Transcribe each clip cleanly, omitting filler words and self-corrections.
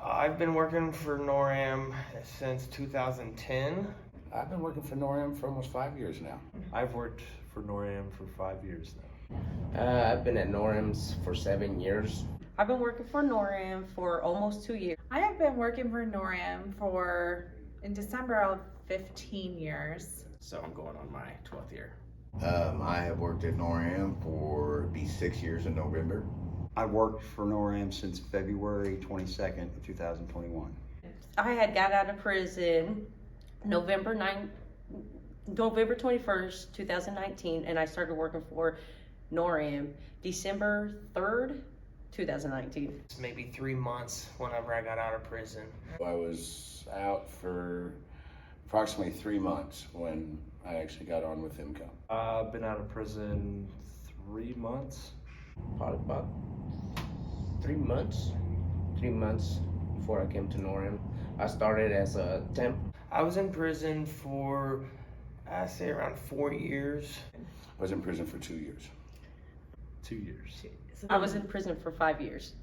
I've been working for NORAM since 2010. I've been working for NORAM for almost 5 years now. I've worked for NORAM for 5 years now. I've been at NORAM's for 7 years. I've been working for NORAM for almost 2 years. I have been working for NORAM in December of 15 years. So I'm going on my 12th year. I have worked at NORAM for be 6 years in November. I worked for NORAM since February 22nd of 2021. I had got out of prison November 21st, 2019, and I started working for NORAM December 3rd, 2019. It's maybe 3 months whenever I got out of prison. I was out for approximately 3 months when I actually got on with IMCO. I've been out of prison 3 months. Probably about 3 months. 3 months before I came to NORAM. I started as a temp. I was in prison for, I'd say, around 4 years. I was in prison for 2 years. 2 years. I was in prison for 5 years.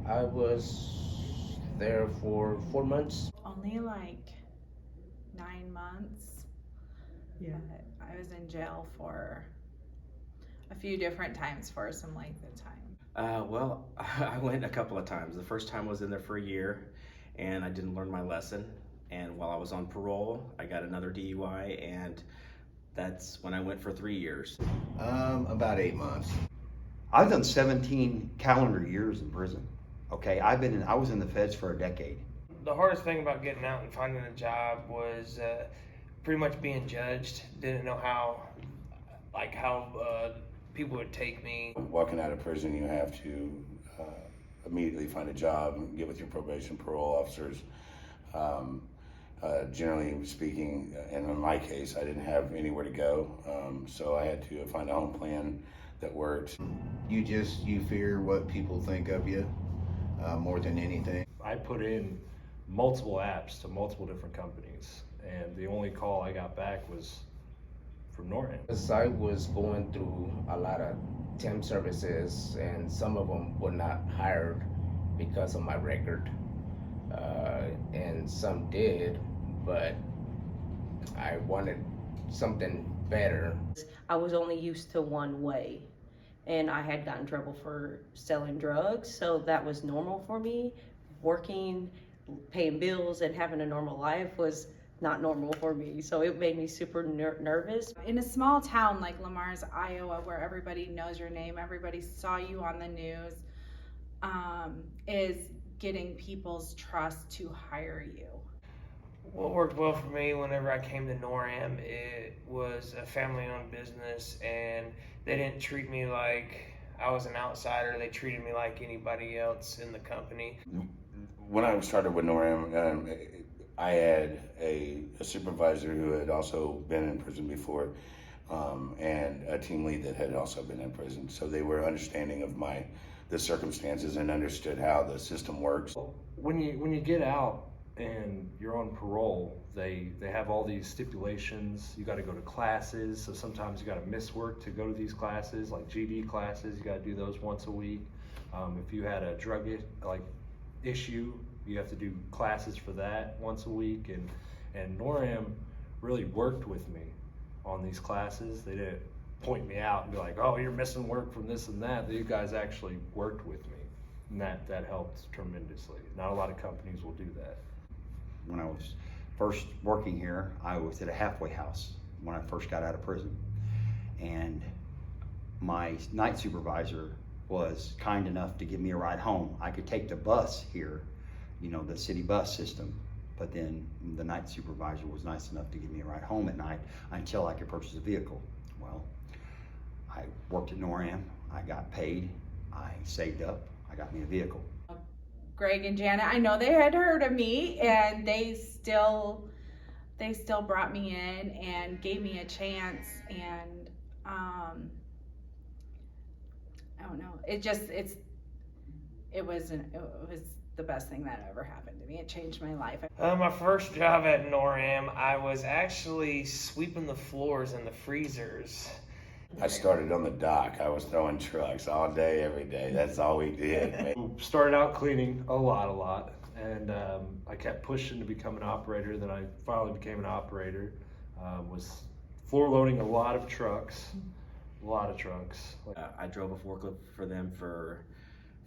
I was there for 4 months. Only like 9 months. Yeah. But I was in jail for a few different times for some length of time. Well, I went a couple of times. The first time I was in there for a year and I didn't learn my lesson. And while I was on parole, I got another DUI, and that's when I went for 3 years. About 8 months. I've done 17 calendar years in prison. Okay, I was in the feds for a decade. The hardest thing about getting out and finding a job was pretty much being judged. Didn't know how people would take me. Walking out of prison, you have to immediately find a job and get with your probation, parole officers. Generally speaking, and in my case, I didn't have anywhere to go, so I had to find a home plan that worked. You fear what people think of you more than anything. I put in multiple apps to multiple different companies, and the only call I got back was from NORAM. Because I was going through a lot of temp services, and some of them were not hired because of my record. And some did, but I wanted something better. I was only used to one way, and I had gotten in trouble for selling drugs, so that was normal for me. Working, paying bills, and having a normal life was not normal for me, so it made me super nervous. In a small town like Lamar's, Iowa, where everybody knows your name, everybody saw you on the news, is getting people's trust to hire you. What worked well for me whenever I came to NORAM, it was a family-owned business, and they didn't treat me like I was an outsider. They treated me like anybody else in the company. When I started with NORAM, I had a supervisor who had also been in prison before, and a team lead that had also been in prison. So they were understanding of the circumstances and understood how the system works. When you get out and you're on parole, they have all these stipulations. You got to go to classes, so sometimes you got to miss work to go to these classes, like GD classes. You got to do those once a week. If you had a drug issue, you have to do classes for that once a week. And NORAM really worked with me on these classes. They didn't point me out and be like, oh, you're missing work from this and that. These guys actually worked with me, and that helped tremendously. Not a lot of companies will do that. When I was first working here, I was at a halfway house when I first got out of prison. And my night supervisor was kind enough to give me a ride home. I could take the bus here, the city bus system, but then the night supervisor was nice enough to give me a ride home at night until I could purchase a vehicle. Well, I worked at NORAM, I got paid, I saved up, I got me a vehicle. Greg and Janet, I know they had heard of me, and they still brought me in and gave me a chance, and I don't know, it was the best thing that ever happened to me. It changed my life. My first job at NORAM, I was actually sweeping the floors and the freezers. I started on the dock. I was throwing trucks all day, every day. That's all we did. Started out cleaning a lot, and I kept pushing to become an operator. Then I finally became an operator. Was floor loading a lot of trucks. I drove a forklift for them for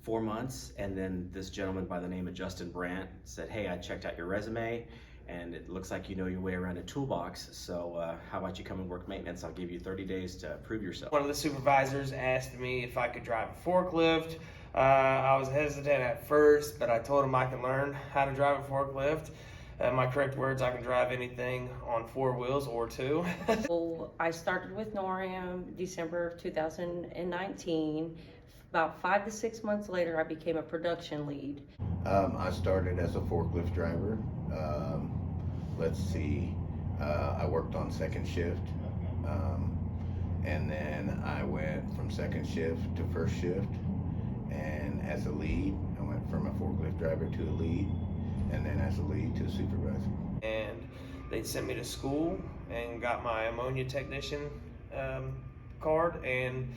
4 months, and then this gentleman by the name of Justin Brandt said, "Hey, I checked out your resume, and it looks like you know your way around a toolbox, so how about you come and work maintenance? I'll give you 30 days to prove yourself." One of the supervisors asked me if I could drive a forklift. I was hesitant at first, but I told him I can learn how to drive a forklift. My correct words, I can drive anything on 4 wheels or 2. So I started with NORAM December of 2019. About 5 to 6 months later, I became a production lead. I started as a forklift driver. I worked on second shift. And then I went from second shift to first shift. And as a lead, I went from a forklift driver to a lead. And then as a lead to a supervisor. And they sent me to school and got my ammonia technician card. And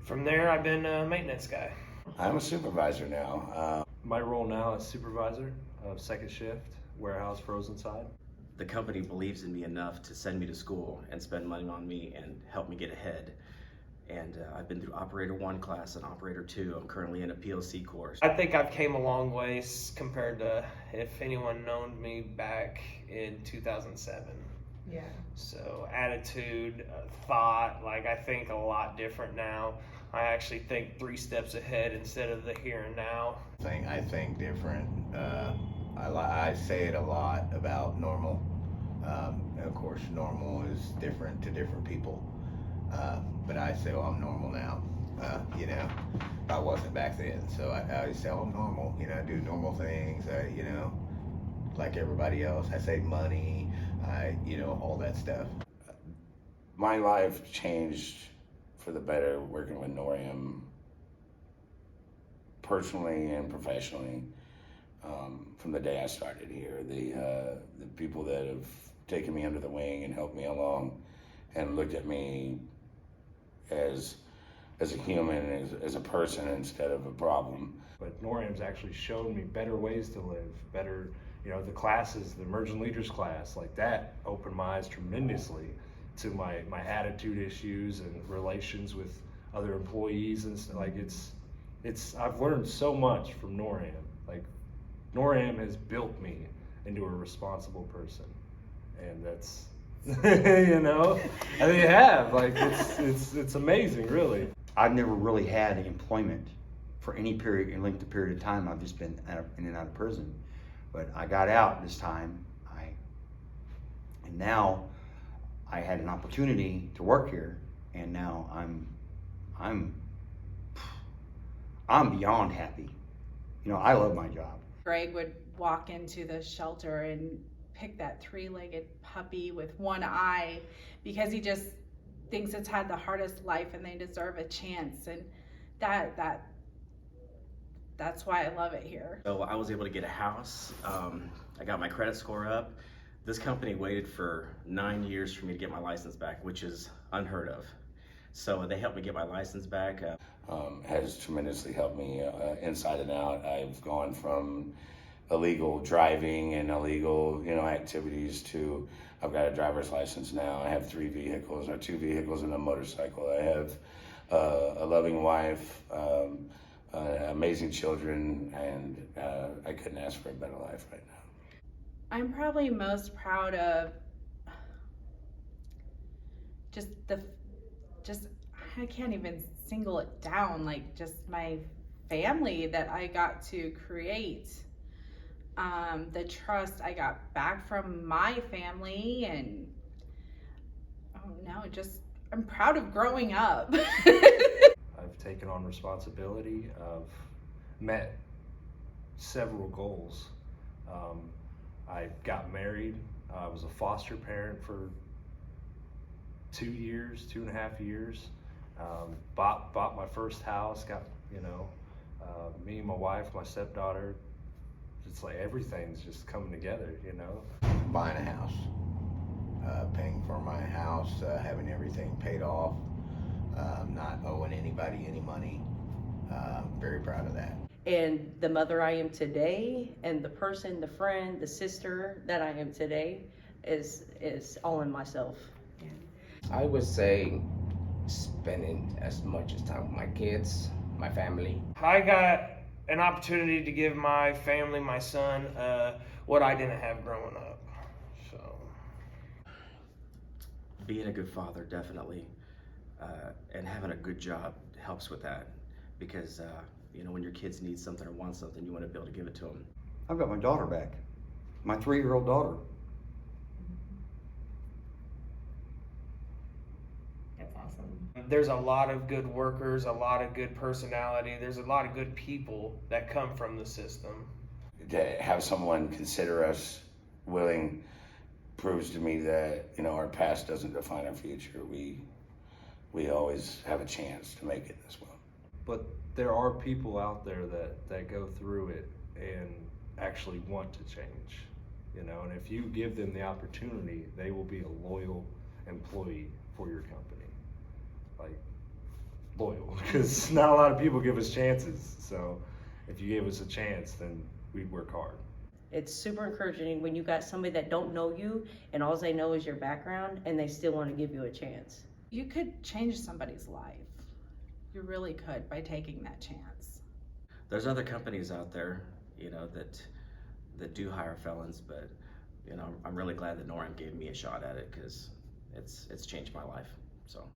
from there, I've been a maintenance guy. I'm a supervisor now. My role now is supervisor of second shift, warehouse frozen side. The company believes in me enough to send me to school and spend money on me and help me get ahead. And I've been through Operator 1 class and Operator 2. I'm currently in a PLC course. I think I've came a long ways compared to if anyone known me back in 2007. Yeah. So attitude, thought, like I think a lot different now. I actually think 3 steps ahead instead of the here and now. I think different. I say it a lot about normal. Of course, normal is different to different people. But I say, well, I'm normal now. I wasn't back then. So I always say, I'm normal. I do normal things. Like everybody else. I save money. All that stuff. My life changed for the better working with NORAM, personally and professionally, from the day I started here. The people that have taken me under the wing and helped me along and looked at me as a human, as a person instead of a problem. But NORAM's actually showed me better ways to live, better, the classes, the emerging leaders class, like that opened my eyes tremendously to my attitude issues and relations with other employees, and like I've learned so much from NORAM. Like NORAM has built me into a responsible person, and that's I think it have. Like it's amazing, really. I've never really had employment for any length of period of time. I've just been in and out of prison. But I got out this time, and now I had an opportunity to work here, and now I'm beyond happy. I love my job. Greg would walk into the shelter and pick that 3-legged puppy with one eye because he just thinks it's had the hardest life and they deserve a chance, and that's why I love it here. So I was able to get a house. I got my credit score up. This company waited for 9 years for me to get my license back, which is unheard of. So they helped me get my license back. Has tremendously helped me inside and out. I've gone from illegal driving and illegal, activities to I've got a driver's license now. I have 3 vehicles, or 2 vehicles and a motorcycle. I have a loving wife, amazing children, and I couldn't ask for a better life right now. I'm probably most proud of I can't even single it down, like just my family that I got to create. The trust I got back from my family, and I'm proud of growing up. I've taken on responsibility. I've met several goals. I got married. I was a foster parent for 2.5 years. Bought my first house. Got me and my wife, my stepdaughter. It's like everything's just coming together. Buying a house, paying for my house, having everything paid off, not owing anybody any money. Very proud of that. And the mother I am today, and the person, the friend, the sister that I am today, is all in myself. I would say spending as much as time with my kids, my family. I got an opportunity to give my family, my son, what I didn't have growing up. So Being a good father, definitely, and having a good job helps with that, because you know, when your kids need something or want something, you want to be able to give it to them. I've got my daughter back, my 3-year-old daughter. That's awesome. there's a lot of good workers, a lot of good personality. There's a lot of good people that come from the system. To have someone consider us willing proves to me that, you know, our past doesn't define our future. We always have a chance to make it this well. But there are people out there that go through it and actually want to change, you know, and if you give them the opportunity, they will be a loyal employee for your company. Like, loyal, because not a lot of people give us chances. So if you gave us a chance, then we'd work hard. It's super encouraging when you got somebody that don't know you and all they know is your background and they still want to give you a chance. You could change somebody's life. You really could, by taking that chance. There's other companies out there, you know, that do hire felons, but you know, I'm really glad that NORAM gave me a shot at it, because it's changed my life. So.